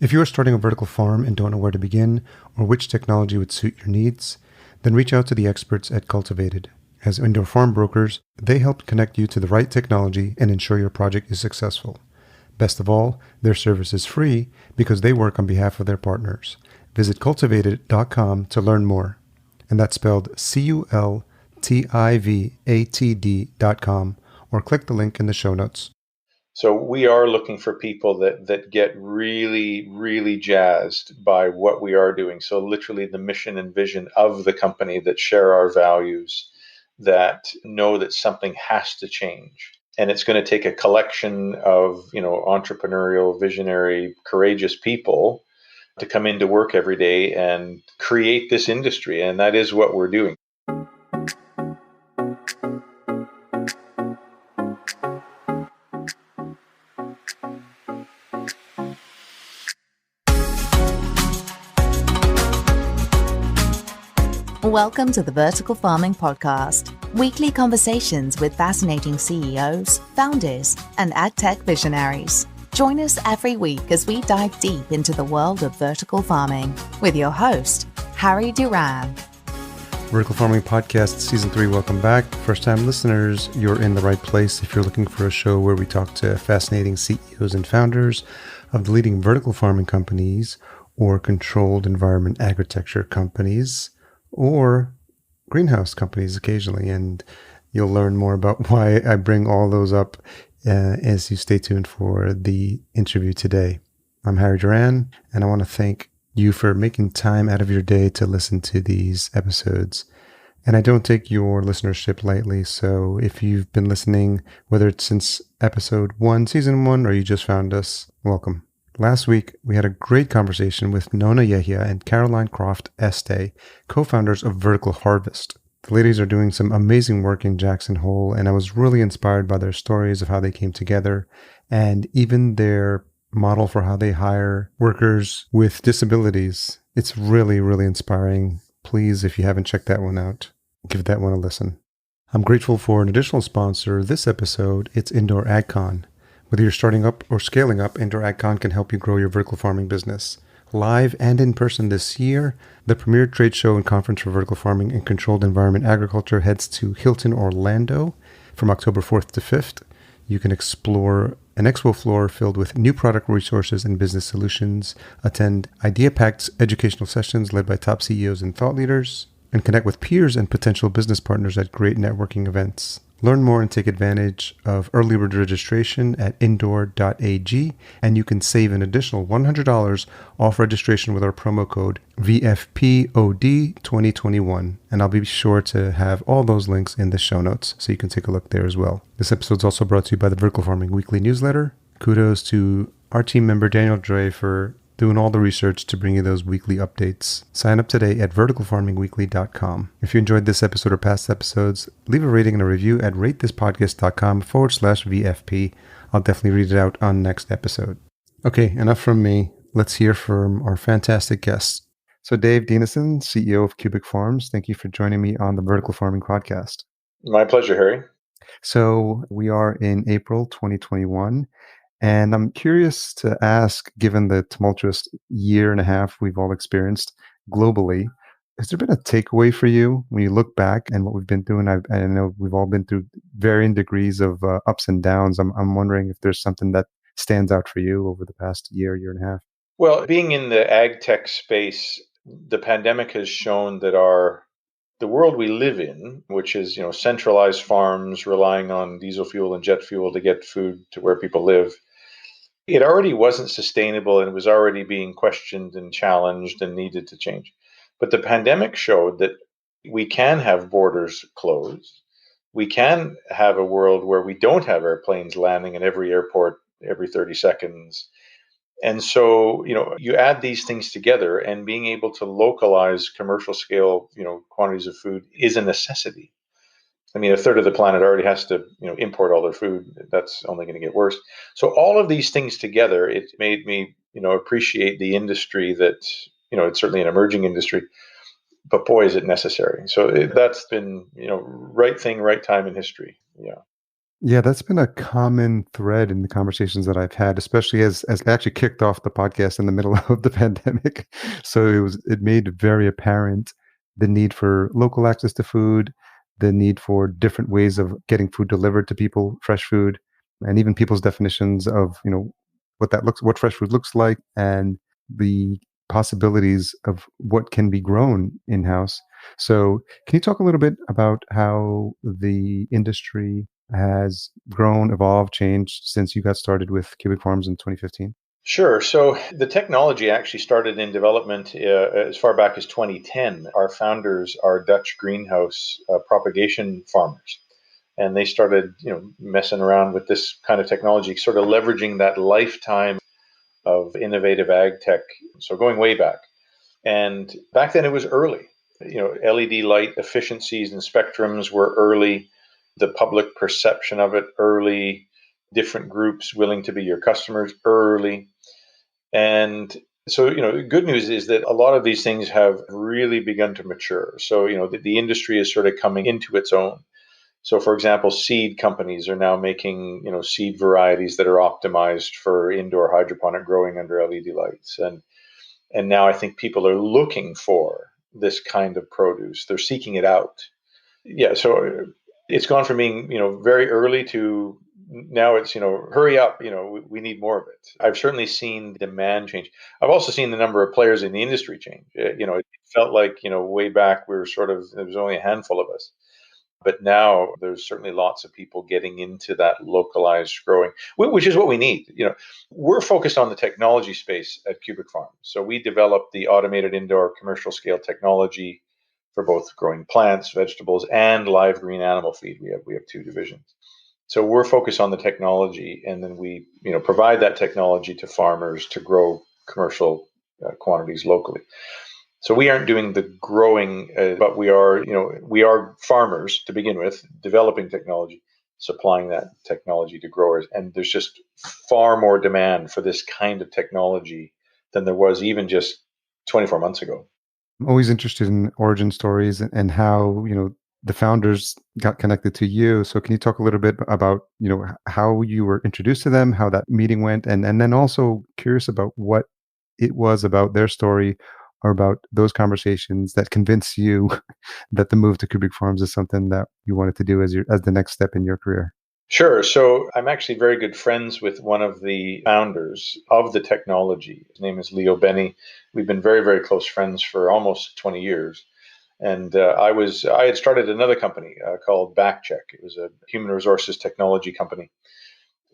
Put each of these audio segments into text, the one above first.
If you are starting a vertical farm and don't know where to begin or which technology would suit your needs, then reach out to the experts at Cultivated. As indoor farm brokers, they help connect you to the right technology and ensure your project is successful. Best of all, their service is free because they work on behalf of their partners. Visit cultivated.com to learn more. And that's spelled cultivatd.com, or click the link in the show notes. So we are looking for people that get really, really jazzed by what we are doing. So literally the mission and vision of the company, that share our values, that know that something has to change. And it's going to take a collection of, entrepreneurial, visionary, courageous people to come into work every day and create this industry. And that is what we're doing. Welcome to the Vertical Farming Podcast, weekly conversations with fascinating CEOs, founders, and AgTech visionaries. Join us every week as we dive deep into the world of vertical farming with your host, Harry Duran. Vertical Farming Podcast Season 3, welcome back. First-time listeners, you're in the right place if you're looking for a show where we talk to fascinating CEOs and founders of the leading vertical farming companies or controlled environment agriculture companies, or greenhouse companies occasionally, and you'll learn more about why I bring all those up as you stay tuned for the interview today. I'm Harry Duran, and I want to thank you for making time out of your day to listen to these episodes. And I don't take your listenership lightly, so if you've been listening, whether it's since episode 1, season 1, or you just found us, welcome. Last week, we had a great conversation with Nona Yehia and Caroline Croft Este, co-founders of Vertical Harvest. The ladies are doing some amazing work in Jackson Hole, and I was really inspired by their stories of how they came together and even their model for how they hire workers with disabilities. It's really, really inspiring. Please, if you haven't checked that one out, give that one a listen. I'm grateful for an additional sponsor this episode. It's Indoor AgCon. Whether you're starting up or scaling up, Indoor AgCon can help you grow your vertical farming business. Live and in person this year, the premier trade show and conference for vertical farming and controlled environment agriculture heads to Hilton, Orlando from October 4th to 5th. You can explore an expo floor filled with new product resources and business solutions, attend idea-packed educational sessions led by top CEOs and thought leaders, and connect with peers and potential business partners at great networking events. Learn more and take advantage of early bird registration at indoor.ag, and you can save an additional $100 off registration with our promo code VFPOD2021. And I'll be sure to have all those links in the show notes so you can take a look there as well. This episode is also brought to you by the Vertical Farming Weekly newsletter. Kudos to our team member Daniel Dre for doing all the research to bring you those weekly updates. Sign up today at verticalfarmingweekly.com. If you enjoyed this episode or past episodes, leave a rating and a review at ratethispodcast.com/VFP. I'll definitely read it out on next episode. Okay, enough from me. Let's hear from our fantastic guests. So Dave Dinesen, CEO of CubicFarms, thank you for joining me on the Vertical Farming Podcast. My pleasure, Harry. So we are in April 2021. And I'm curious to ask, given the tumultuous year and a half we've all experienced globally, has there been a takeaway for you when you look back and what we've been doing? I know we've all been through varying degrees of ups and downs. I'm wondering if there's something that stands out for you over the past year and a half. Well, being in the AgTech space, the pandemic has shown that the world we live in, which is centralized farms relying on diesel fuel and jet fuel to get food to where people live, it already wasn't sustainable and it was already being questioned and challenged and needed to change. But the pandemic showed that we can have borders closed. We can have a world where we don't have airplanes landing in every airport every 30 seconds. And so, you add these things together, and being able to localize commercial scale, quantities of food is a necessity. I mean, a third of the planet already has to, import all their food. That's only going to get worse. So all of these things together, it made me, appreciate the industry that, it's certainly an emerging industry, but boy, is it necessary. So that's been, right thing, right time in history. Yeah. Yeah, that's been a common thread in the conversations that I've had, especially as I actually kicked off the podcast in the middle of the pandemic. So it made very apparent the need for local access to food, the need for different ways of getting food delivered to people, fresh food, and even people's definitions of, what fresh food looks like and the possibilities of what can be grown in-house. So can you talk a little bit about how the industry has grown, evolved, changed since you got started with Cubic Farms in 2015? Sure. So the technology actually started in development as far back as 2010. Our founders are Dutch greenhouse propagation farmers, and they started, messing around with this kind of technology, sort of leveraging that lifetime of innovative ag tech. So going way back, and back then it was early. LED light efficiencies and spectrums were early. The public perception of it early. Different groups willing to be your customers early. And so, the good news is that a lot of these things have really begun to mature. So, the industry is sort of coming into its own. So, for example, seed companies are now making, seed varieties that are optimized for indoor hydroponic growing under LED lights. And now I think people are looking for this kind of produce. They're seeking it out. Yeah, so it's gone from being, very early to now it's, hurry up, we need more of it. I've certainly seen demand change. I've also seen the number of players in the industry change. It felt like, way back we were there was only a handful of us. But now there's certainly lots of people getting into that localized growing, which is what we need. We're focused on the technology space at Cubic Farm. So we develop the automated indoor commercial scale technology for both growing plants, vegetables, and live green animal feed. We have two divisions. So we're focused on the technology, and then we provide that technology to farmers to grow commercial quantities locally. So we aren't doing the growing, but we are farmers to begin with, developing technology, supplying that technology to growers. And there's just far more demand for this kind of technology than there was even just 24 months ago. I'm always interested in origin stories and how, the founders got connected to you. So can you talk a little bit about, how you were introduced to them, how that meeting went, and then also curious about what it was about their story or about those conversations that convinced you that the move to Cubic Farms is something that you wanted to do as the next step in your career? Sure. So I'm actually very good friends with one of the founders of the technology. His name is Leo Benny. We've been very, very close friends for almost 20 years. And I had started another company called BackCheck. It was a human resources technology company.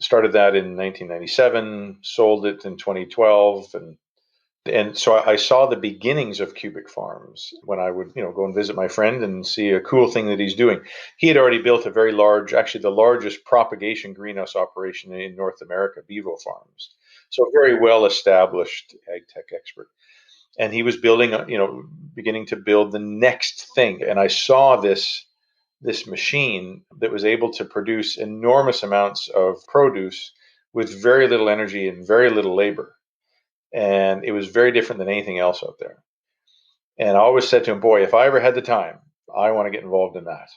Started that in 1997, sold it in 2012, and so I saw the beginnings of Cubic Farms when I would, go and visit my friend and see a cool thing that he's doing. He had already built a very large, actually the largest propagation greenhouse operation in North America, Bevo Farms. So a very well established ag tech expert. And he was building, beginning to build the next thing. And I saw this machine that was able to produce enormous amounts of produce with very little energy and very little labor. And it was very different than anything else out there. And I always said to him, boy, if I ever had the time, I want to get involved in that.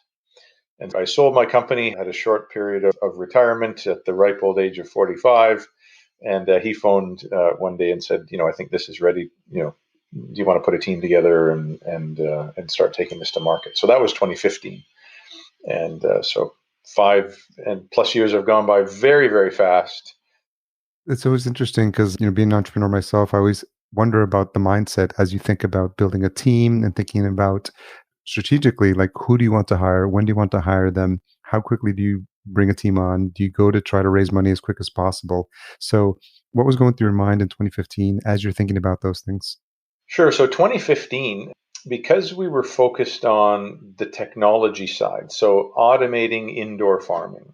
And I sold my company, had a short period of retirement at the ripe old age of 45. And he phoned one day and said, I think this is ready. Do you want to put a team together and start taking this to market? So that was 2015. And so 5+ years have gone by very, very fast. It's always interesting because, being an entrepreneur myself, I always wonder about the mindset as you think about building a team and thinking about strategically, like who do you want to hire? When do you want to hire them? How quickly do you bring a team on? Do you go to try to raise money as quick as possible? So what was going through your mind in 2015 as you're thinking about those things? Sure. So 2015, because we were focused on the technology side, so automating indoor farming,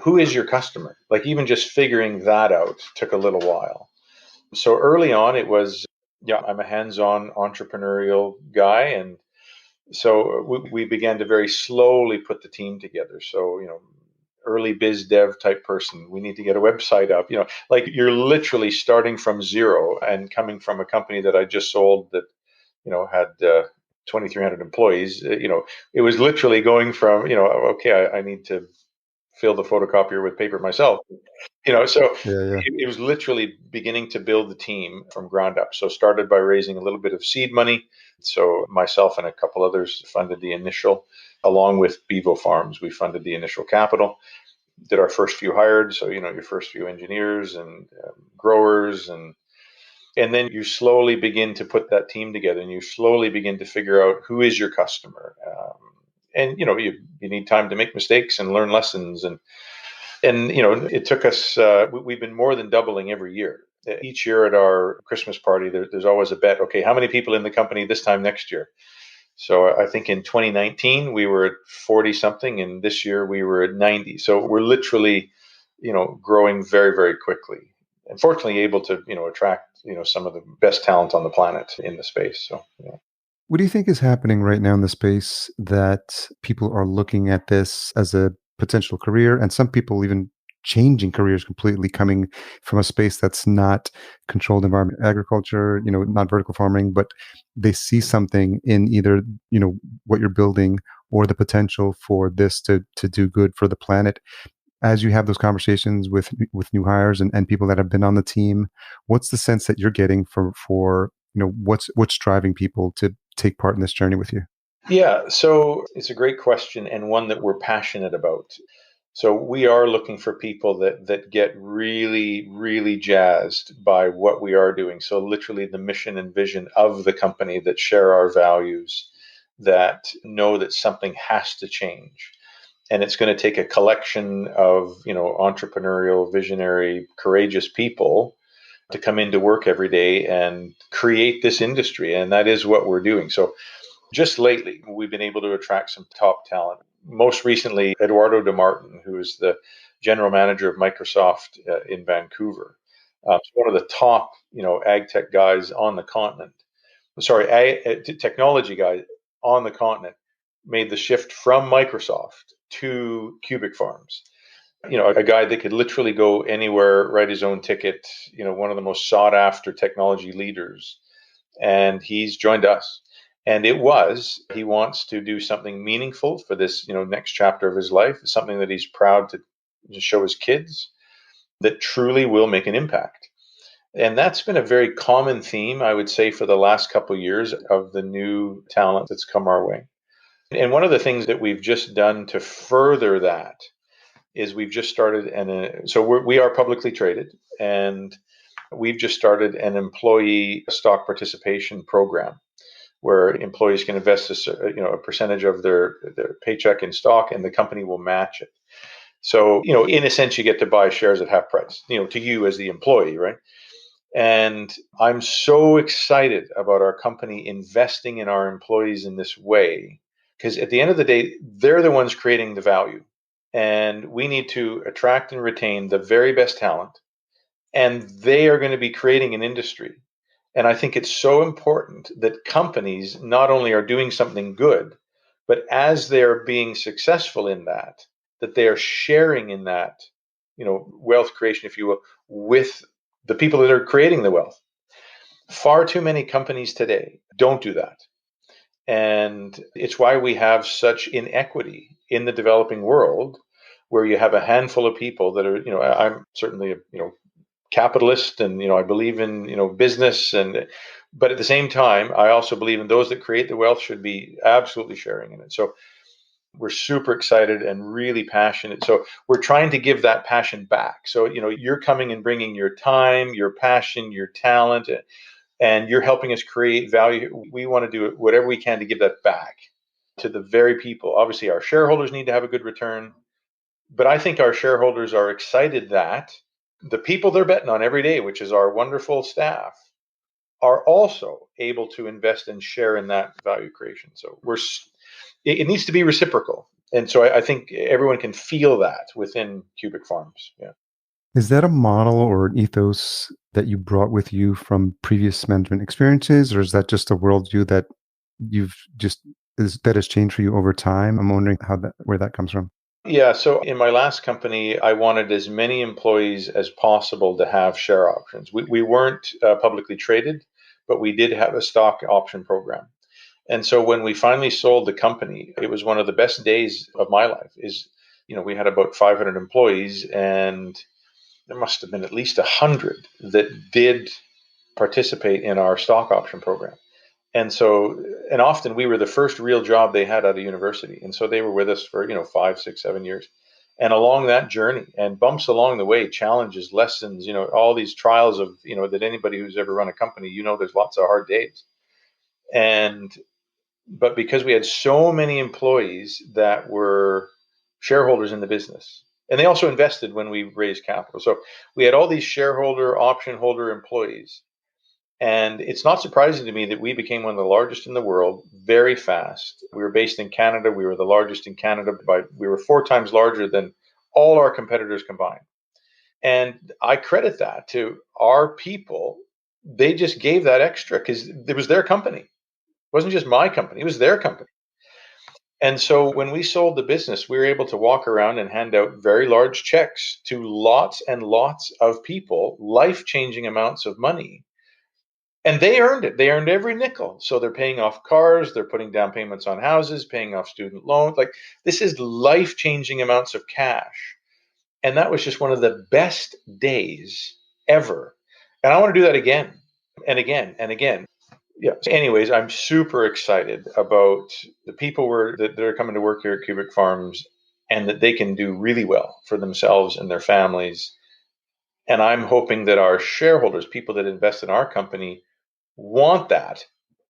who is your customer? Like even just figuring that out took a little while. So early on, it was, yeah, I'm a hands-on entrepreneurial guy. And so we began to very slowly put the team together. So, early biz dev type person, we need to get a website up, like you're literally starting from zero and coming from a company that I just sold that, had 2,300 employees. It was literally going from, okay, I need to fill the photocopier with paper myself. So Yeah. it was literally beginning to build the team from ground up. So started by raising a little bit of seed money. So myself and a couple others funded the initial, along with Bevo Farms, we funded the initial capital. Did our first few hired, so your first few engineers and growers, and then you slowly begin to put that team together, and you slowly begin to figure out who is your customer, and you need time to make mistakes and learn lessons, and it took us. We've been more than doubling every year. Each year at our Christmas party, there's always a bet. Okay, how many people in the company this time next year? So I think in 2019 we were at 40 something, and this year we were at 90. So we're literally, growing very, very quickly. And fortunately able to, attract, some of the best talent on the planet in the space. So, yeah. What do you think is happening right now in the space that people are looking at this as a potential career, and some people even changing careers completely, coming from a space that's not controlled environment agriculture, not vertical farming, but they see something in either, what you're building or the potential for this to do good for the planet. As you have those conversations with new hires and people that have been on the team, what's the sense that you're getting for what's driving people to take part in this journey with you? Yeah, so it's a great question, and one that we're passionate about. So we are looking for people that get really, really jazzed by what we are doing. So literally the mission and vision of the company, that share our values, that know that something has to change. And it's going to take a collection of, entrepreneurial, visionary, courageous people to come into work every day and create this industry. And that is what we're doing. So just lately, we've been able to attract some top talent. Most recently, Eduardo De Martin, who is the general manager of Microsoft in Vancouver. One of the top, AgTech guys on the continent. Technology guy on the continent, made the shift from Microsoft to CubicFarms. A guy that could literally go anywhere, write his own ticket, one of the most sought after technology leaders. And he's joined us. And he wants to do something meaningful for this, next chapter of his life, something that he's proud to show his kids, that truly will make an impact. And that's been a very common theme, I would say, for the last couple of years of the new talent that's come our way. And one of the things that we've just done to further that is we've just started, we are publicly traded, and we've just started an employee stock participation program, where employees can invest a percentage of their paycheck in stock, and the company will match it. So, in a sense, you get to buy shares at half price, to you as the employee, right? And I'm so excited about our company investing in our employees in this way, because at the end of the day, they're the ones creating the value. And we need to attract and retain the very best talent, and they are going to be creating an industry. And I think it's so important that companies not only are doing something good, but as they're being successful in that they are sharing in that, wealth creation, if you will, with the people that are creating the wealth. Far too many companies today don't do that. And it's why we have such inequity in the developing world, where you have a handful of people that are, I'm certainly capitalist, and I believe in business, but at the same time I also believe in those that create the wealth should be absolutely sharing in it. So we're super excited and really passionate. So we're trying to give that passion back. So you're coming and bringing your time, your passion, your talent, and you're helping us create value. We want to do whatever we can to give that back to the very people. Obviously our shareholders need to have a good return, but I think our shareholders are excited that the people they're betting on every day, which is our wonderful staff, are also able to invest and share in that value creation. So it needs to be reciprocal. And so I think everyone can feel that within Cubic Farms. Yeah. Is that a model or an ethos that you brought with you from previous management experiences, or is that just a worldview that that has changed for you over time? I'm wondering where that comes from. Yeah, so in my last company, I wanted as many employees as possible to have share options. We weren't publicly traded, but we did have a stock option program. And so when we finally sold the company, it was one of the best days of my life. we had about 500 employees, and there must have been at least 100 that did participate in our stock option program. And often we were the first real job they had out of university. And so they were with us for, 5, 6, 7 years. And along that journey and bumps along the way, challenges, lessons, all these trials of, that anybody who's ever run a company, there's lots of hard days. But because we had so many employees that were shareholders in the business, and they also invested when we raised capital. So we had all these shareholder, option holder employees. And it's not surprising to me that we became one of the largest in the world very fast. We were based in Canada. We were the largest in Canada we were 4 times larger than all our competitors combined. And I credit that to our people. They just gave that extra because it was their company. It wasn't just my company. It was their company. And so when we sold the business, we were able to walk around and hand out very large checks to lots and lots of people, life-changing amounts of money. And they earned it. They earned every nickel. So they're paying off cars, they're putting down payments on houses, paying off student loans. Like, this is life-changing amounts of cash. And that was just one of the best days ever. And I want to do that again and again and again. Yeah. So anyways, I'm super excited about the people that are coming to work here at Cubic Farms, and that they can do really well for themselves and their families. And I'm hoping that our shareholders, people that invest in our company, want that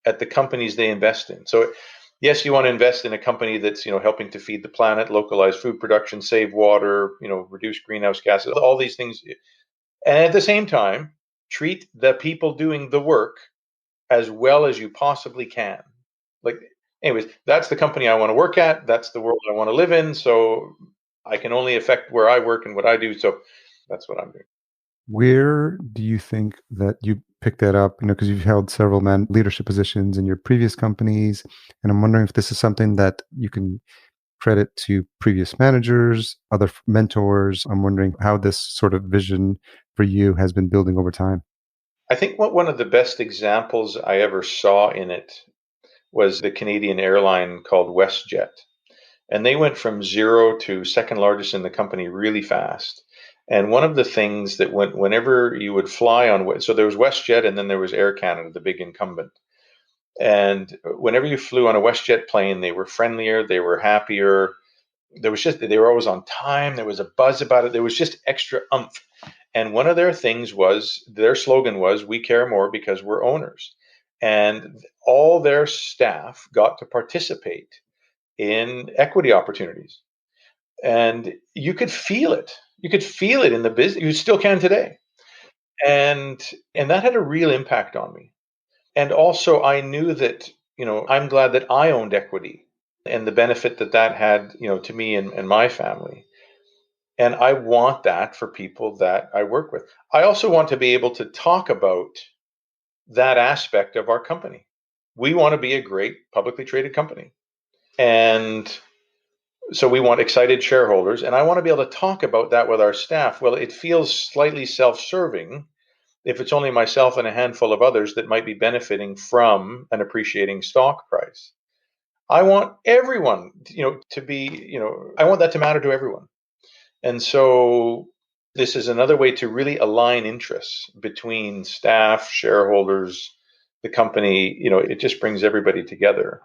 at the companies they invest in. So yes, you want to invest in a company that's, helping to feed the planet, localize food production, save water, reduce greenhouse gases, all these things. And at the same time, treat the people doing the work as well as you possibly can. Like, anyways, that's the company I want to work at. That's the world I want to live in. So I can only affect where I work and what I do. So that's what I'm doing. Where do you think that you picked that up? Because you've held several leadership positions in your previous companies, and I'm wondering if this is something that you can credit to previous managers, other mentors. I'm wondering how this sort of vision for you has been building over time. I think one of the best examples I ever saw in it was the Canadian airline called WestJet. And they went from 0 to second largest in the company really fast. And one of the things that whenever you would fly on, so there was WestJet and then there was Air Canada, the big incumbent. And whenever you flew on a WestJet plane, they were friendlier, they were happier. They were always on time. There was a buzz about it. There was just extra oomph. And one of their slogan was, "We care more because we're owners." And all their staff got to participate in equity opportunities. And you could feel it. You could feel it in the business. You still can today. And that had a real impact on me. And also I knew that, I'm glad that I owned equity and the benefit that had, to me and my family. And I want that for people that I work with. I also want to be able to talk about that aspect of our company. We want to be a great publicly traded company. And so we want excited shareholders, and I want to be able to talk about that with our staff. Well, it feels slightly self-serving if it's only myself and a handful of others that might be benefiting from an appreciating stock price. I want everyone, to be, I want that to matter to everyone. And so this is another way to really align interests between staff, shareholders, the company. It just brings everybody together.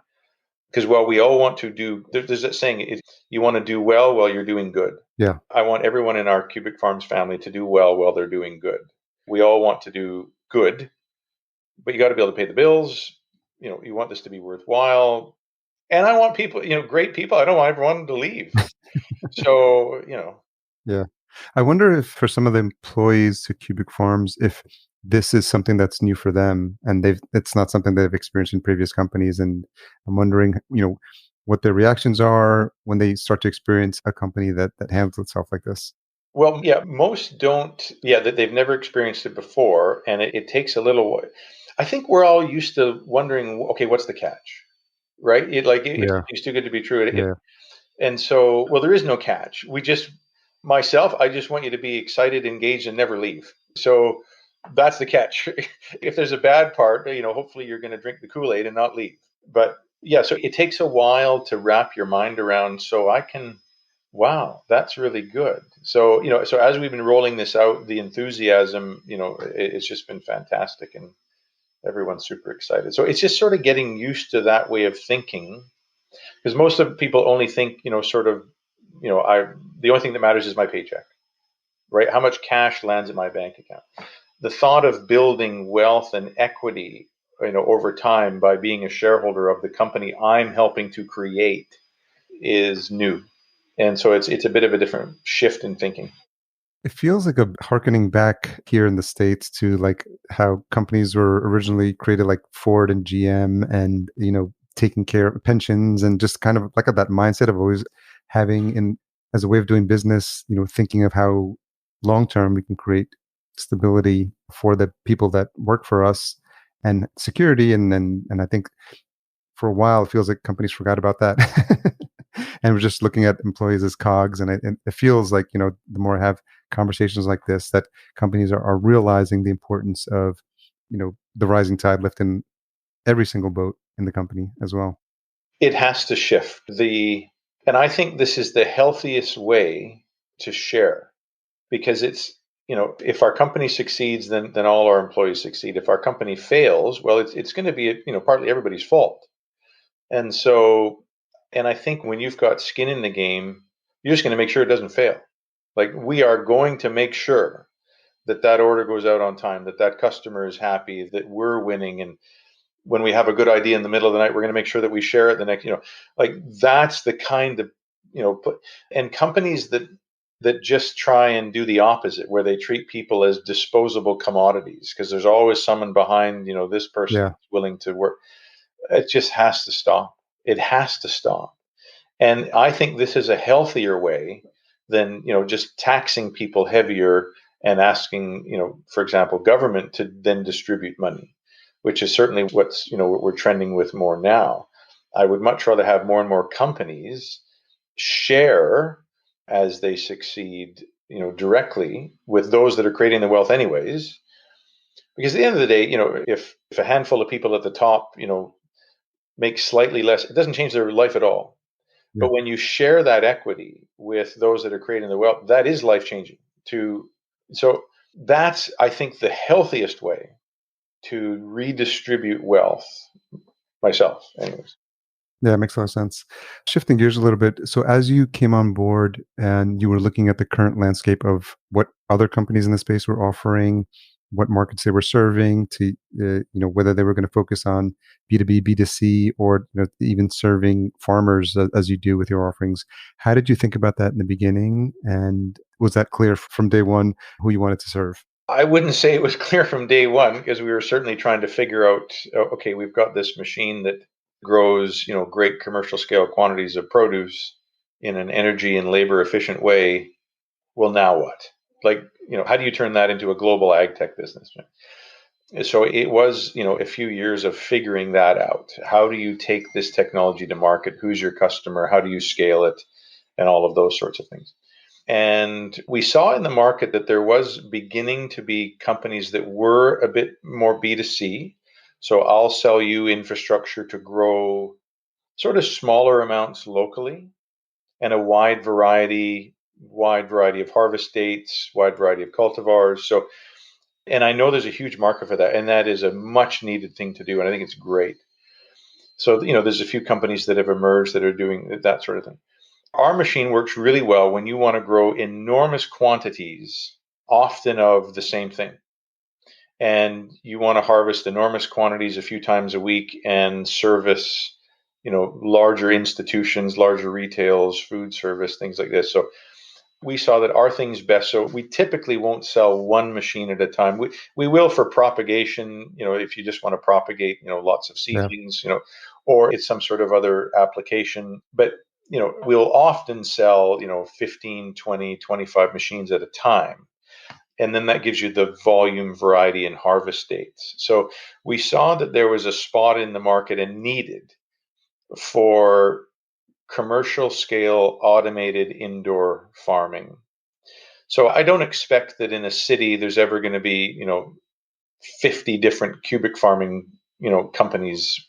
Because while we all want to there's that saying, you want to do well while you're doing good. Yeah. I want everyone in our Cubic Farms family to do well while they're doing good. We all want to do good, but you got to be able to pay the bills. You want this to be worthwhile. And I want people, great people. I don't want everyone to leave. So, Yeah. I wonder if for some of the employees to Cubic Farms, if this is something that's new for them and it's not something they've experienced in previous companies. And I'm wondering, what their reactions are when they start to experience a company that handles itself like this. Well, yeah, most don't. Yeah, that they've never experienced it before. And it takes a little while. I think we're all used to wondering, okay, what's the catch? Right? It's too good to be true. Yeah. And so, well, there is no catch. I just want you to be excited, engaged, and never leave. So that's the catch. If there's a bad part, hopefully you're going to drink the Kool-Aid and not leave. But yeah, so it takes a while to wrap your mind around. So I can Wow, that's really good. So, so as we've been rolling this out, the enthusiasm, it's just been fantastic, and everyone's super excited. So it's just sort of getting used to that way of thinking, because most of people only think, the only thing that matters is my paycheck, right? How much cash lands in my bank account. The thought of building wealth and equity, over time by being a shareholder of the company I'm helping to create is new. And so it's a bit of a different shift in thinking. It feels like a harkening back here in the States to like how companies were originally created, like Ford and GM, and, taking care of pensions and just kind of like that mindset of always having as a way of doing business, thinking of how long term we can create stability for the people that work for us and security. And I think for a while, it feels like companies forgot about that. And we're just looking at employees as cogs. And it feels like, the more I have conversations like this, that companies are realizing the importance of, the rising tide lifting every single boat in the company as well. It has to shift. And I think this is the healthiest way to share, because it's, if our company succeeds, then all our employees succeed. If our company fails, well, it's going to be, partly everybody's fault. And so, and I think when you've got skin in the game, you're just going to make sure it doesn't fail. Like, we are going to make sure that order goes out on time, that customer is happy, that we're winning. And when we have a good idea in the middle of the night, we're going to make sure that we share it the next, like that's the kind of, and companies that just try and do the opposite, where they treat people as disposable commodities, because there's always someone behind, this person Yeah. willing to work. It just has to stop. It has to stop. And I think this is a healthier way than, just taxing people heavier and asking, for example, government to then distribute money, which is certainly what's, what we're trending with more now. I would much rather have more and more companies share as they succeed, directly with those that are creating the wealth anyways. Because at the end of the day, if a handful of people at the top, make slightly less, it doesn't change their life at all. Yeah. But when you share that equity with those that are creating the wealth, that is life changing. So that's, I think, the healthiest way to redistribute wealth. Myself, anyways. Yeah, it makes a lot of sense. Shifting gears a little bit. So as you came on board and you were looking at the current landscape of what other companies in the space were offering, what markets they were serving, to whether they were going to focus on B2B, B2C, or even serving farmers as you do with your offerings, how did you think about that in the beginning? And was that clear from day one who you wanted to serve? I wouldn't say it was clear from day one, because we were certainly trying to figure out, okay, we've got this machine that grows, great commercial scale quantities of produce in an energy and labor efficient way. Well, now what? Like, how do you turn that into a global ag tech business? So it was, a few years of figuring that out. How do you take this technology to market? Who's your customer? How do you scale it? And all of those sorts of things. And we saw in the market that there was beginning to be companies that were a bit more B2C. So I'll sell you infrastructure to grow sort of smaller amounts locally, and a wide variety of harvest dates, wide variety of cultivars. So, and I know there's a huge market for that, and that is a much needed thing to do. And I think it's great. So, there's a few companies that have emerged that are doing that sort of thing. Our machine works really well when you want to grow enormous quantities, often of the same thing. And you want to harvest enormous quantities a few times a week and service, larger institutions, larger retails, food service, things like this. So we saw that our thing's best. So we typically won't sell one machine at a time. We will for propagation, if you just want to propagate, lots of Yeah. seedlings, or it's some sort of other application. But, we'll often sell, 15, 20, 25 machines at a time. And then that gives you the volume, variety, and harvest dates. So we saw that there was a spot in the market and needed for commercial scale automated indoor farming. So I don't expect that in a city there's ever going to be, 50 different cubic farming, companies.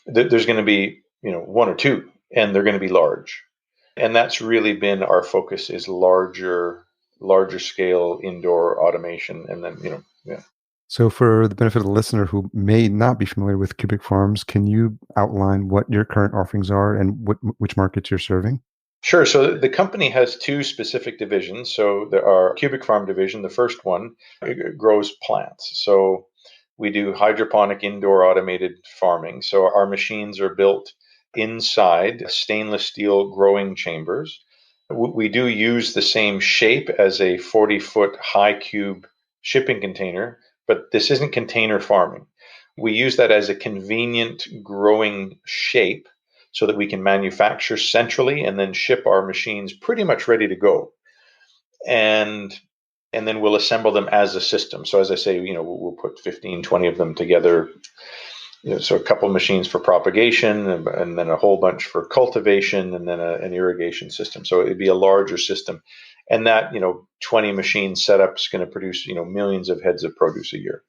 There's going to be, one or two, and they're going to be large. And that's really been our focus, is larger scale indoor automation. And then, yeah. So, for the benefit of the listener who may not be familiar with Cubic Farms, can you outline what your current offerings are and which markets you're serving? Sure. So the company has two specific divisions. So there are CubicFarm division. The first one grows plants. So we do hydroponic indoor automated farming. So our machines are built inside stainless steel growing chambers. We do use the same shape as a 40-foot high cube shipping container, but this isn't container farming. We use that as a convenient growing shape so that we can manufacture centrally and then ship our machines pretty much ready to go. And then we'll assemble them as a system. So as I say, we'll put 15, 20 of them together. So a couple of machines for propagation, and then a whole bunch for cultivation, and then an irrigation system. So it'd be a larger system. And that, 20 machine setup is going to produce, millions of heads of produce a year.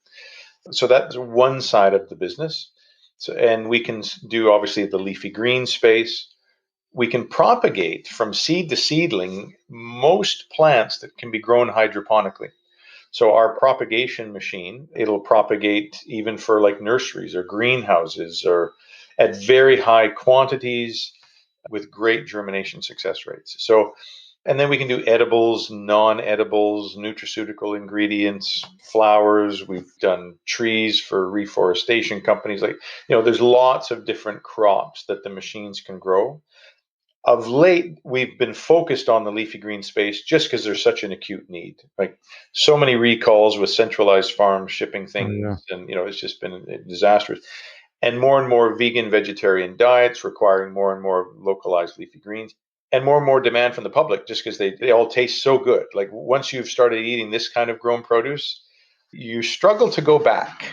So that's one side of the business. So, and we can do obviously the leafy green space. We can propagate from seed to seedling most plants that can be grown hydroponically. So our propagation machine, it'll propagate even for like nurseries or greenhouses or at very high quantities with great germination success rates. So, and then we can do edibles, non-edibles, nutraceutical ingredients, flowers. We've done trees for reforestation companies. There's lots of different crops that the machines can grow. Of late, we've been focused on the leafy green space just because there's such an acute need. Like so many recalls with centralized farms shipping things, and it's just been disastrous. And more vegan, vegetarian diets requiring more and more localized leafy greens, and more demand from the public just because they all taste so good. Like once you've started eating this kind of grown produce, you struggle to go back.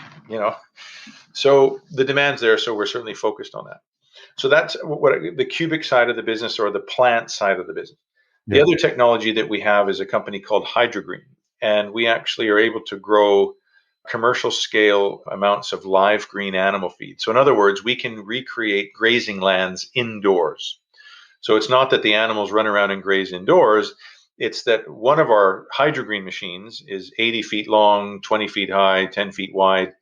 So the demand's there, so we're certainly focused on that. So that's what the cubic side of the business, or the plant side of the business. The other technology that we have is a company called Hydrogreen, and we actually are able to grow commercial scale amounts of live green animal feed. So in other words, we can recreate grazing lands indoors. So it's not that the animals run around and graze indoors. It's that one of our Hydrogreen machines is 80 feet long, 20 feet high, 10 feet wide,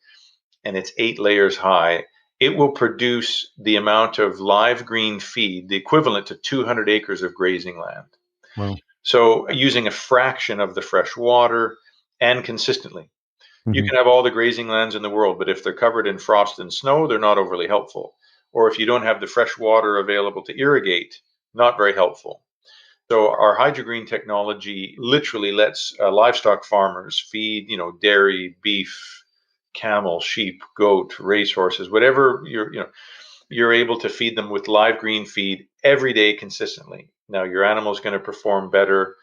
and it's 8 layers high. It will produce the amount of live green feed, the equivalent to 200 acres of grazing land. Wow. So using a fraction of the fresh water and consistently. You can have all the grazing lands in the world, but if they're covered in frost and snow, they're not overly helpful. Or if you don't have the fresh water available to irrigate, not very helpful. So our Hydrogreen technology literally lets livestock farmers feed, dairy, beef, camel, sheep, goat, racehorses, whatever you're able to feed them with live green feed every day consistently. Now your animal is going to perform better.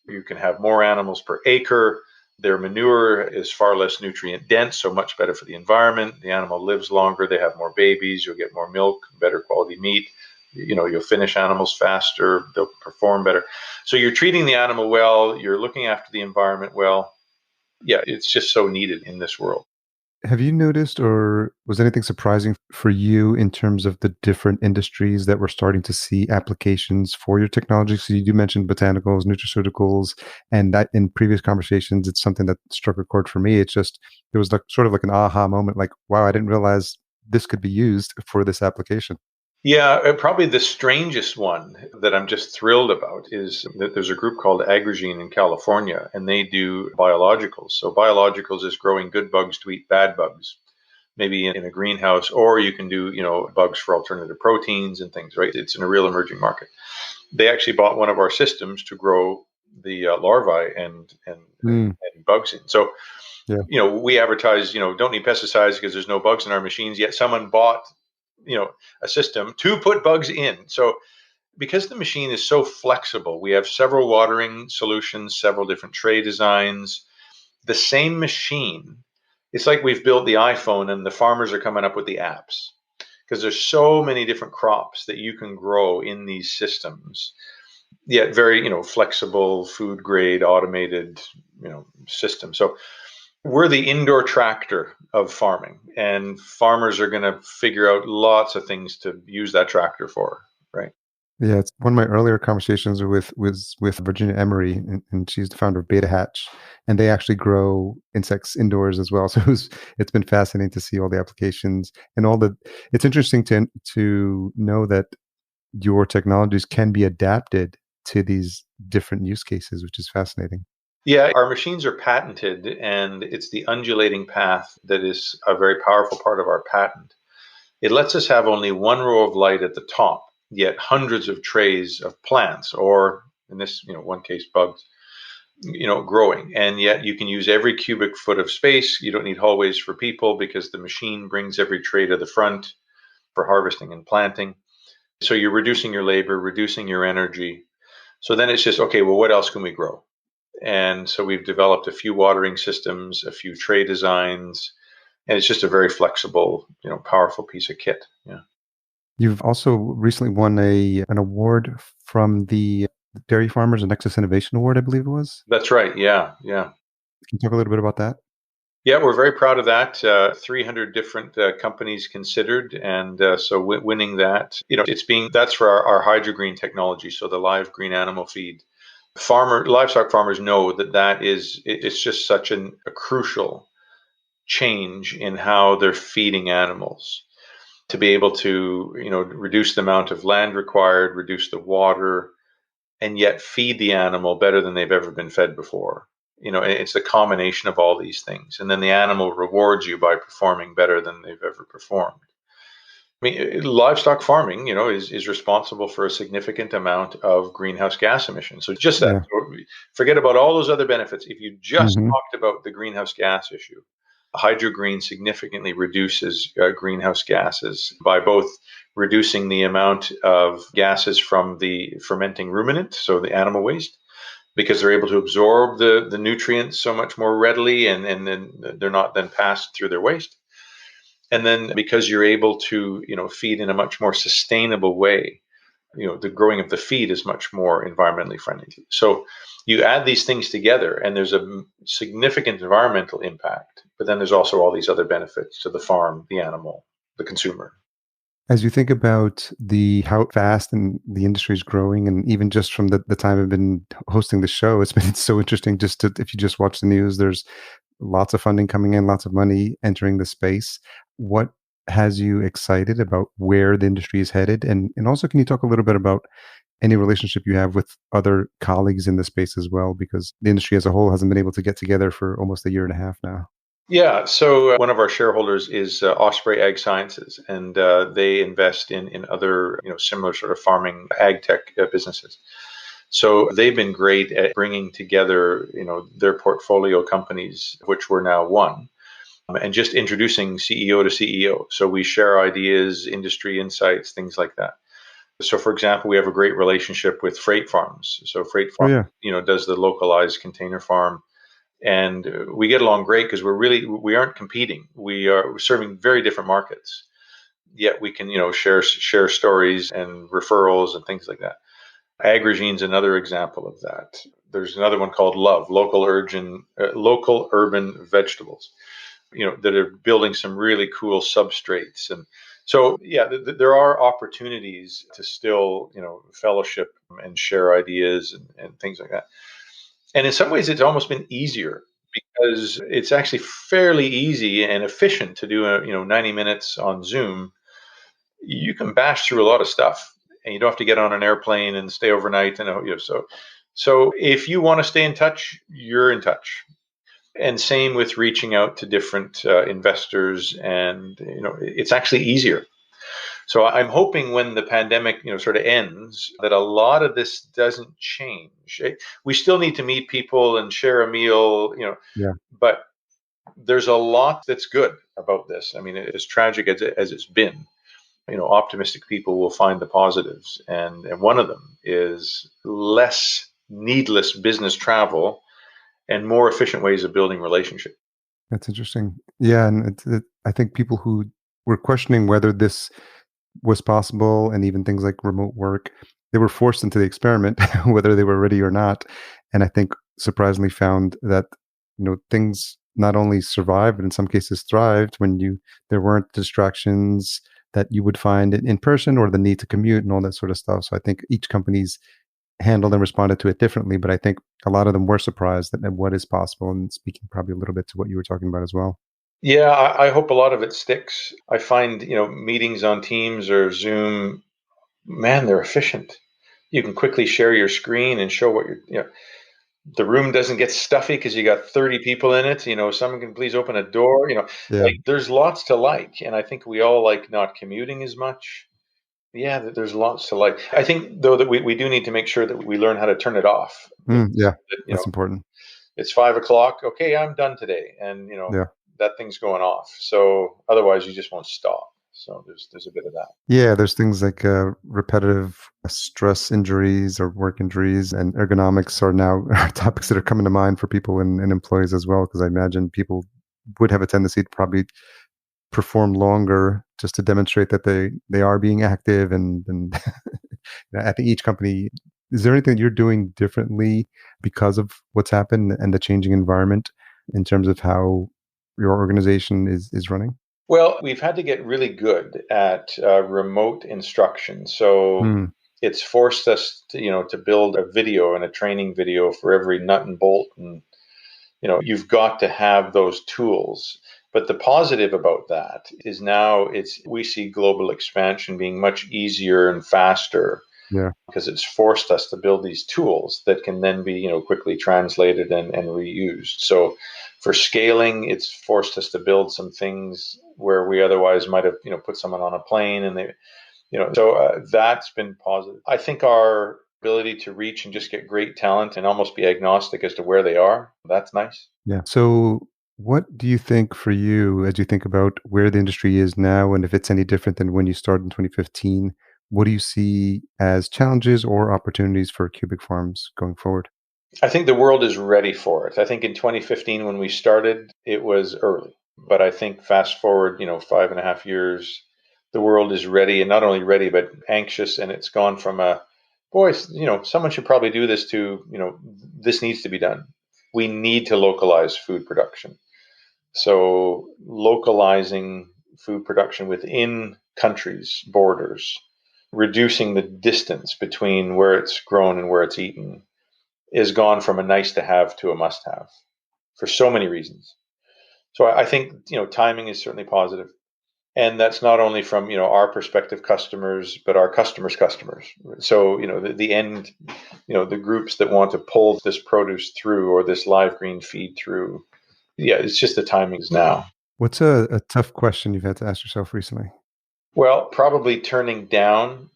You can have more animals per acre. Their manure is far less nutrient dense, so much better for the environment. The animal lives longer. They have more babies. You'll get more milk, better quality meat. You'll finish animals faster. They'll perform better. So you're treating the animal well. You're looking after the environment well. Yeah, it's just so needed in this world. Have you noticed, or was anything surprising for you in terms of the different industries that we're starting to see applications for your technology? So you do mention botanicals, nutraceuticals, and that in previous conversations, it's something that struck a chord for me. It's just, it was like sort of like an aha moment, like, wow, I didn't realize this could be used for this application. Yeah, probably the strangest one that I'm just thrilled about is that there's a group called Agrigene in California, and they do biologicals. So biologicals is growing good bugs to eat bad bugs, maybe in a greenhouse, or you can do, bugs for alternative proteins and things, right? It's in a real emerging market. They actually bought one of our systems to grow the larvae and bugs in. So, we advertise, don't need pesticides because there's no bugs in our machines, yet someone bought a system to put bugs in. So because the machine is so flexible, we have several watering solutions, several different tray designs. The same machine, it's like we've built the iPhone and the farmers are coming up with the apps, because there's so many different crops that you can grow in these systems. Yet very, flexible, food grade, automated, system. So we're the indoor tractor of farming, and farmers are going to figure out lots of things to use that tractor for, right? Yeah, it's one of my earlier conversations was with Virginia Emery, and she's the founder of Beta Hatch, and they actually grow insects indoors as well. So it's been fascinating to see all the applications and all the. It's interesting to know that your technologies can be adapted to these different use cases, which is fascinating. Yeah, our machines are patented, and it's the undulating path that is a very powerful part of our patent. It lets us have only one row of light at the top, yet hundreds of trays of plants, or in this, one case, bugs, growing. And yet you can use every cubic foot of space. You don't need hallways for people because the machine brings every tray to the front for harvesting and planting. So you're reducing your labor, reducing your energy. So then it's just, okay, well, what else can we grow? And so we've developed a few watering systems, a few tray designs, and it's just a very flexible, powerful piece of kit. Yeah. You've also recently won an award from the dairy farmers, a Nexus Innovation Award, I believe it was. That's right. Yeah. Yeah. Can you talk a little bit about that? Yeah, we're very proud of that. 300 different companies considered, and so winning that, that's for our hydrogreen technology, so the live green animal feed. Livestock farmers know that it's just such a crucial change in how they're feeding animals to be able to, reduce the amount of land required, reduce the water, and yet feed the animal better than they've ever been fed before. It's the combination of all these things. And then the animal rewards you by performing better than they've ever performed. I mean, livestock farming, is responsible for a significant amount of greenhouse gas emissions. So just that, forget about all those other benefits. If you just talked about the greenhouse gas issue, hydrogreen significantly reduces greenhouse gases by both reducing the amount of gases from the fermenting ruminant, so the animal waste, because they're able to absorb the nutrients so much more readily, and then they're not then passed through their waste. And then because you're able to, feed in a much more sustainable way, the growing of the feed is much more environmentally friendly. So you add these things together and there's a significant environmental impact, but then there's also all these other benefits to the farm, the animal, the consumer. As you think about how fast and the industry is growing, and even just from the time I've been hosting the show, it's been so interesting. If you just watch the news, there's lots of funding coming in, lots of money entering the space. What has you excited about where the industry is headed? And also, can you talk a little bit about any relationship you have with other colleagues in the space as well? Because the industry as a whole hasn't been able to get together for almost a year and a half now. Yeah, so one of our shareholders is Osprey Ag Sciences, and they invest in other similar sort of farming AgTech businesses. So they've been great at bringing together their portfolio companies, which we're now one, and just introducing CEO to CEO. So we share ideas, industry insights, things like that. So, for example, we have a great relationship with Freight Farms. So Freight Farm, does the localized container farm. And we get along great because we aren't competing. We're serving very different markets. Yet we can, share stories and referrals and things like that. AgRegine's another example of that. There's another one called Love, local urban vegetables, that are building some really cool substrates. And so, yeah, there are opportunities to still, fellowship and share ideas and things like that. And in some ways, it's almost been easier because it's actually fairly easy and efficient to do 90 minutes on Zoom. You can bash through a lot of stuff, and you don't have to get on an airplane and stay overnight. And so if you want to stay in touch, you're in touch. And same with reaching out to different investors, and it's actually easier. So I'm hoping when the pandemic, sort of ends, that a lot of this doesn't change. We still need to meet people and share a meal, but there's a lot that's good about this. I mean, as tragic as it's been, optimistic people will find the positives. And one of them is less needless business travel and more efficient ways of building relationships. That's interesting. Yeah, and I think people who were questioning whether this was possible, and even things like remote work, they were forced into the experiment, whether they were ready or not. And I think surprisingly found that things not only survived, but in some cases thrived when there weren't distractions. that you would find in person, or the need to commute and all that sort of stuff. So I think each company's handled and responded to it differently, but I think a lot of them were surprised at what is possible, and speaking probably a little bit to what you were talking about as well. Yeah, I hope a lot of it sticks. I find, meetings on Teams or Zoom, man, they're efficient. You can quickly share your screen and show what the room doesn't get stuffy because you got 30 people in it. Someone can please open a door. Yeah. Like there's lots to like. And I think we all like not commuting as much. Yeah, there's lots to like. I think, though, that we do need to make sure that we learn how to turn it off. Yeah, That, that's important. it's 5 o'clock. Okay, I'm done today. And, Yeah. that thing's going off. So otherwise, you just won't stop. So there's a bit of that. Yeah, there's things like repetitive stress injuries or work injuries, and ergonomics are now topics that are coming to mind for people and employees as well, because I imagine people would have a tendency to probably perform longer just to demonstrate that they are being active. And I think each company, is there anything you're doing differently because of what's happened and the changing environment in terms of how your organization is running? Well, we've had to get really good at remote instruction. So Mm, it's forced us to build a video and a training video for every nut and bolt. And, you've got to have those tools. But the positive about that is now we see global expansion being much easier and faster yeah. because it's forced us to build these tools that can then be quickly translated and reused. So for scaling, it's forced us to build some things where we otherwise might have put someone on a plane, and that's been positive. I think our ability to reach and just get great talent and almost be agnostic as to where they are, that's nice. Yeah. So, what do you think for you as you think about where the industry is now, and if it's any different than when you started in 2015? What do you see as challenges or opportunities for Cubic Farms going forward? I think the world is ready for it. I think in 2015, when we started, it was early. But I think fast forward, 5.5 years, the world is ready, and not only ready, but anxious. And it's gone from boy, someone should probably do this to, this needs to be done. We need to localize food production. So localizing food production within countries, borders, reducing the distance between where it's grown and where it's eaten is gone from a nice to have to a must have for so many reasons. So I think timing is certainly positive, and that's not only from our prospective customers, but our customers' customers. So the end, the groups that want to pull this produce through or this live green feed through. Yeah, it's just the timing is now. What's a tough question you've had to ask yourself recently? Well, probably turning down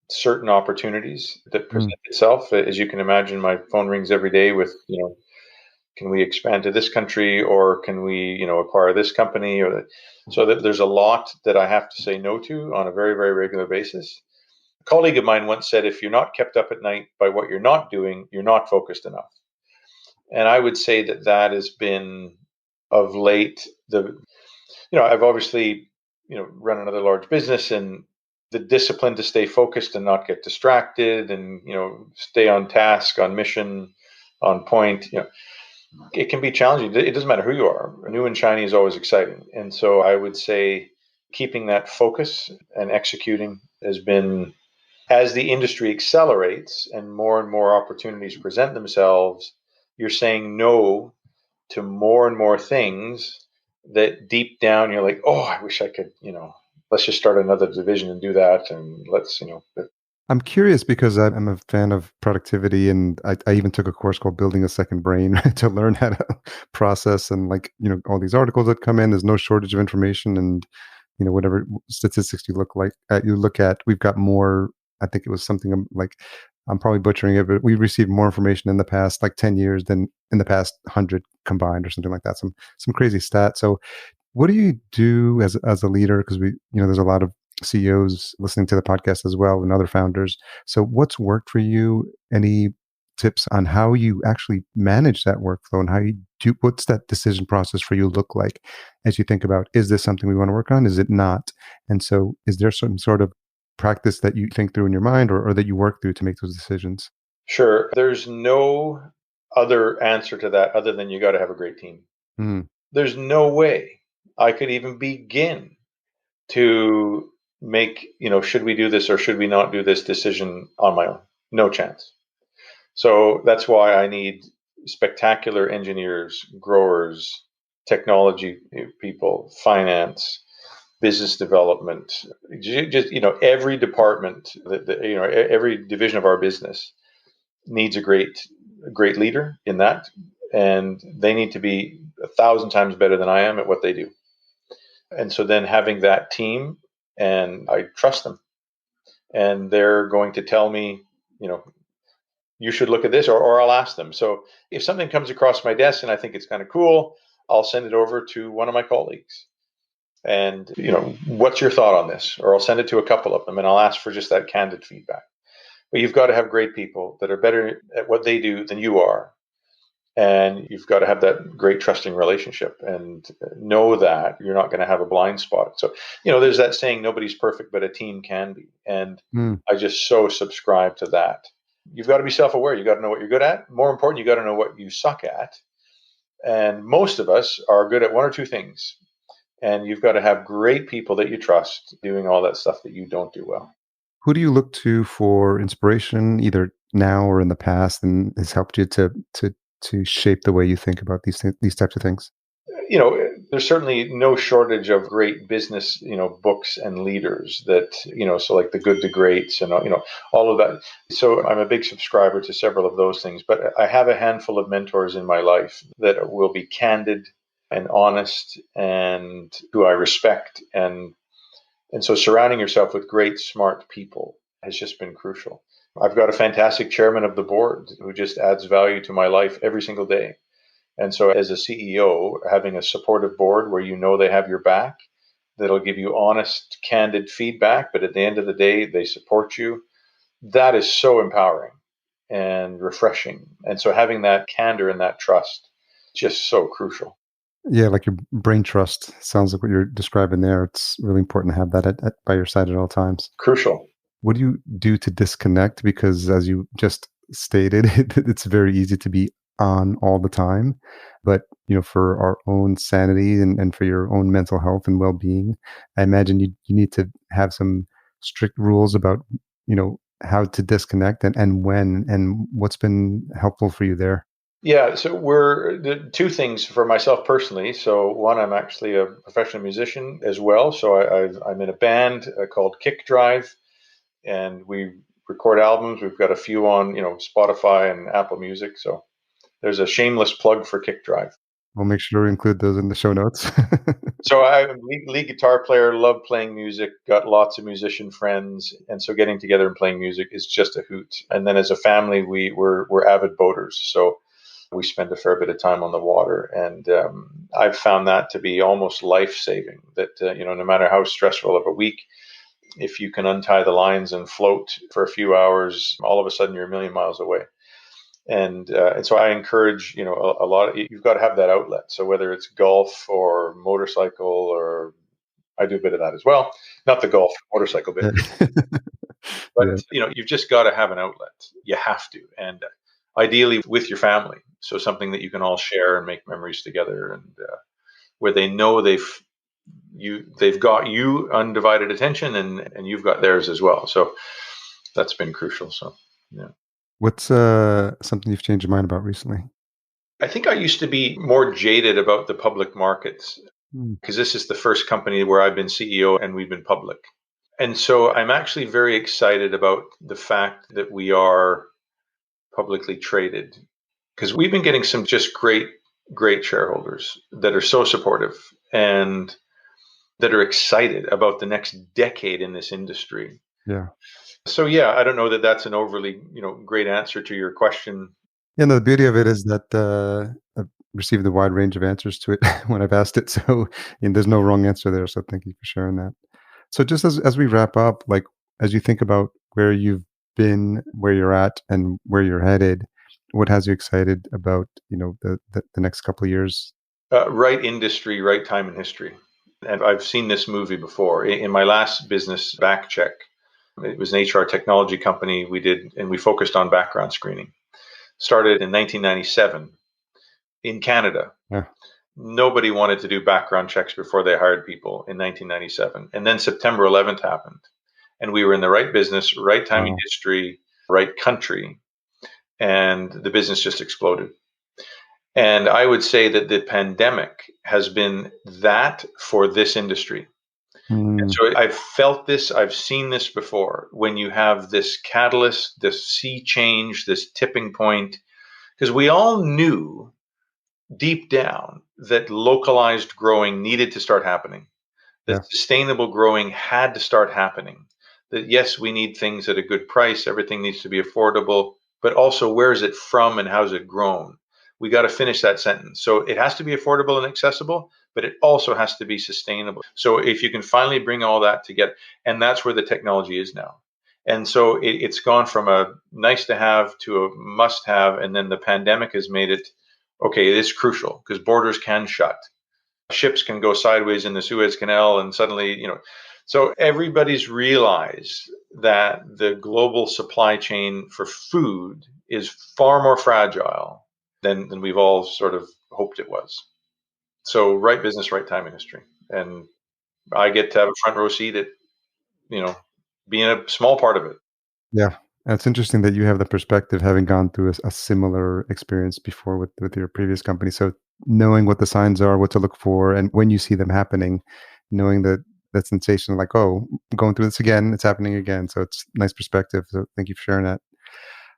certain opportunities that Mm, present itself. As you can imagine, my phone rings every day with can we expand to this country, or can we acquire this company, so that there's a lot that I have to say no to on a very, very regular basis. A colleague of mine once said, if you're not kept up at night by what you're not doing, you're not focused enough. And I would say that has been of late. I've obviously run another large business, and the discipline to stay focused and not get distracted and stay on task, on mission, on point. It can be challenging. It doesn't matter who you are. New and shiny is always exciting. And so I would say keeping that focus and executing has been, as the industry accelerates and more opportunities present themselves, you're saying no to more and more things that deep down you're like, oh, I wish I could, let's just start another division and do that. And I'm curious because I'm a fan of productivity, and I even took a course called Building a Second Brain to learn how to process, and all these articles that come in. There's no shortage of information, and whatever statistics you look at, we've got more. I think it was something like, I'm probably butchering it, but we received more information in the past 10 years than in the past 100 combined, or something like that. Some crazy stat. So what do you do as a leader? Because there's a lot of CEOs listening to the podcast as well, and other founders. So what's worked for you? Any tips on how you actually manage that workflow, and how you do? What's that decision process for you look like as you think about, is this something we want to work on? Is it not? And so is there some sort of practice that you think through in your mind, or that you work through to make those decisions? Sure. There's no other answer to that other than you got to have a great team. Mm, There's no way I could even begin to make, should we do this or should we not do this decision on my own? No chance. So that's why I need spectacular engineers, growers, technology people, finance, business development, just, every department, every division of our business needs a great leader in that. And they need to be 1,000 times better than I am at what they do. And so then having that team, and I trust them, and they're going to tell me, you should look at this, or I'll ask them. So if something comes across my desk and I think it's kind of cool, I'll send it over to one of my colleagues. And, what's your thought on this? Or I'll send it to a couple of them and I'll ask for just that candid feedback. But you've got to have great people that are better at what they do than you are. And you've got to have that great trusting relationship and know that you're not going to have a blind spot. So, there's that saying, nobody's perfect, but a team can be. And I just so subscribe to that. You've got to be self-aware. You got to know what you're good at. More important, you got to know what you suck at. And most of us are good at one or two things. And you've got to have great people that you trust doing all that stuff that you don't do well. Who do you look to for inspiration, either now or in the past, and has helped you to shape the way you think about these types of things? There's certainly no shortage of great business, books and leaders that, so like The Good to Greats and, all of that. So I'm a big subscriber to several of those things, but I have a handful of mentors in my life that will be candid and honest and who I respect. And so surrounding yourself with great, smart people has just been crucial. I've got a fantastic chairman of the board who just adds value to my life every single day. And so as a CEO, having a supportive board where they have your back, that'll give you honest, candid feedback, but at the end of the day, they support you, that is so empowering and refreshing. And so having that candor and that trust, just so crucial. Yeah, like your brain trust sounds like what you're describing there. It's really important to have that by your side at all times. Crucial. What do you do to disconnect? Because as you just stated, it's very easy to be on all the time. But, for our own sanity and for your own mental health and well-being, I imagine you need to have some strict rules about, how to disconnect and when, and what's been helpful for you there. Yeah, so we're the two things for myself personally. So one, I'm actually a professional musician as well. So I'm in a band called Kick Drive, and we record albums. We've got a few on, Spotify and Apple Music. So there's a shameless plug for Kick Drive. We'll make sure to include those in the show notes. So I'm a lead guitar player, love playing music, got lots of musician friends. And so getting together and playing music is just a hoot. And then as a family, we're avid boaters. So we spend a fair bit of time on the water. And I've found that to be almost life-saving, that, no matter how stressful of a week, if you can untie the lines and float for a few hours, all of a sudden you're a million miles away. And so I encourage, a lot. You've got to have that outlet. So whether it's golf or motorcycle, or I do a bit of that as well. Not the golf motorcycle bit, but you've just got to have an outlet. You have to, and ideally with your family. So something that you can all share and make memories together, and where they know they've got you undivided attention, and you've got theirs as well. So that's been crucial. So yeah. What's something you've changed your mind about recently? I think I used to be more jaded about the public markets because this is the first company where I've been CEO and we've been public. And so I'm actually very excited about the fact that we are publicly traded, because we've been getting some just great shareholders that are so supportive and that are excited about the next decade in this industry. Yeah. So yeah, I don't know that that's an overly, great answer to your question. Yeah, no, the beauty of it is that I've received a wide range of answers to it when I've asked it. So there's no wrong answer there. So thank you for sharing that. So just as we wrap up, like as you think about where you've been, where you're at, and where you're headed, what has you excited about, the next couple of years? Right industry, right time in history. And I've seen this movie before. In my last business, AgTech, it was an HR technology company we focused on background screening. Started in 1997 in Canada. Yeah. nobody wanted to do background checks before they hired people in 1997. And then September 11th happened. And we were in the right business, right time in history, right country. And the business just exploded. And I would say that the pandemic has been that for this industry. And so I've felt this, I've seen this before, when you have this catalyst, this sea change, this tipping point, because we all knew deep down that localized growing needed to start happening, that sustainable growing had to start happening, that yes, we need things at a good price, everything needs to be affordable, but also where is it from and how's it grown? We got to finish that sentence. So it has to be affordable and accessible, but it also has to be sustainable. So if you can finally bring all that together, and that's where the technology is now. And so it's gone from a nice to have to a must have. And then the pandemic has made it, okay, it is crucial because borders can shut. Ships can go sideways in the Suez Canal and suddenly, so everybody's realized that the global supply chain for food is far more fragile than we've all sort of hoped it was. So right business, right time in history. And I get to have a front row seat at, being a small part of it. Yeah. It's interesting that you have the perspective having gone through a similar experience before with your previous company. So knowing what the signs are, what to look for, and when you see them happening, knowing that sensation like, oh, I'm going through this again, it's happening again. So it's nice perspective. So thank you for sharing that.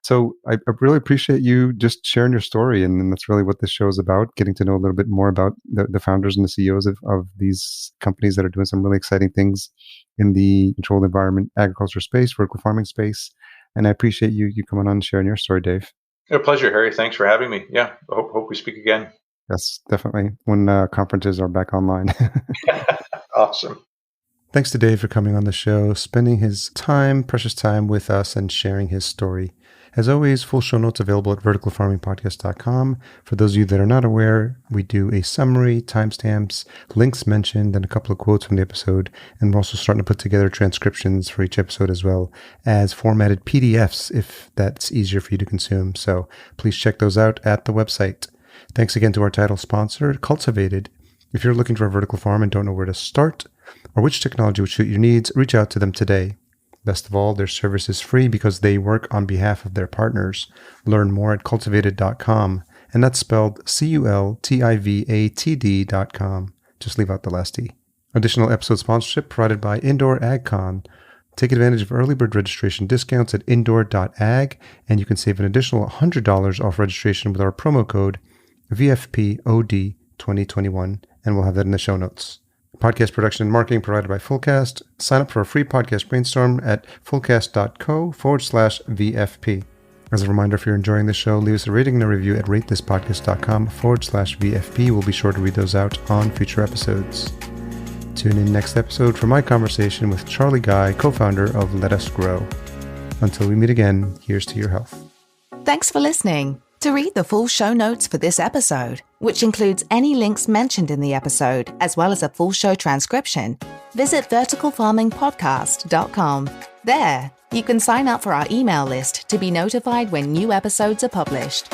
So I really appreciate you just sharing your story. And that's really what this show is about, getting to know a little bit more about the founders and the CEOs of these companies that are doing some really exciting things in the controlled environment, agriculture space, vertical farming space. And I appreciate you coming on and sharing your story, Dave. A pleasure, Harry. Thanks for having me. Yeah, I hope we speak again. Yes, definitely. When conferences are back online. Awesome. Thanks to Dave for coming on the show, spending his precious time with us and sharing his story. As always, full show notes available at verticalfarmingpodcast.com. For those of you that are not aware, we do a summary, timestamps, links mentioned, and a couple of quotes from the episode. And we're also starting to put together transcriptions for each episode as well as formatted PDFs if that's easier for you to consume. So please check those out at the website. Thanks again to our title sponsor, Cultivated. If you're looking for a vertical farm and don't know where to start or which technology would suit your needs, reach out to them today. Best of all, their service is free because they work on behalf of their partners. Learn more at cultivated.com, and that's spelled CULTIVATD.com. Just leave out the last T. Additional episode sponsorship provided by Indoor AgCon. Take advantage of early bird registration discounts at indoor.ag, and you can save an additional $100 off registration with our promo code VFPOD2021, and we'll have that in the show notes. Podcast production and marketing provided by Fullcast. Sign up for a free podcast brainstorm at fullcast.co/VFP. As a reminder, if you're enjoying the show, leave us a rating and a review at ratethispodcast.com/VFP. We'll be sure to read those out on future episodes. Tune in next episode for my conversation with Charlie Guy, co-founder of Let Us Grow. Until we meet again, here's to your health. Thanks for listening. To read the full show notes for this episode, which includes any links mentioned in the episode, as well as a full show transcription, visit verticalfarmingpodcast.com. There, you can sign up for our email list to be notified when new episodes are published.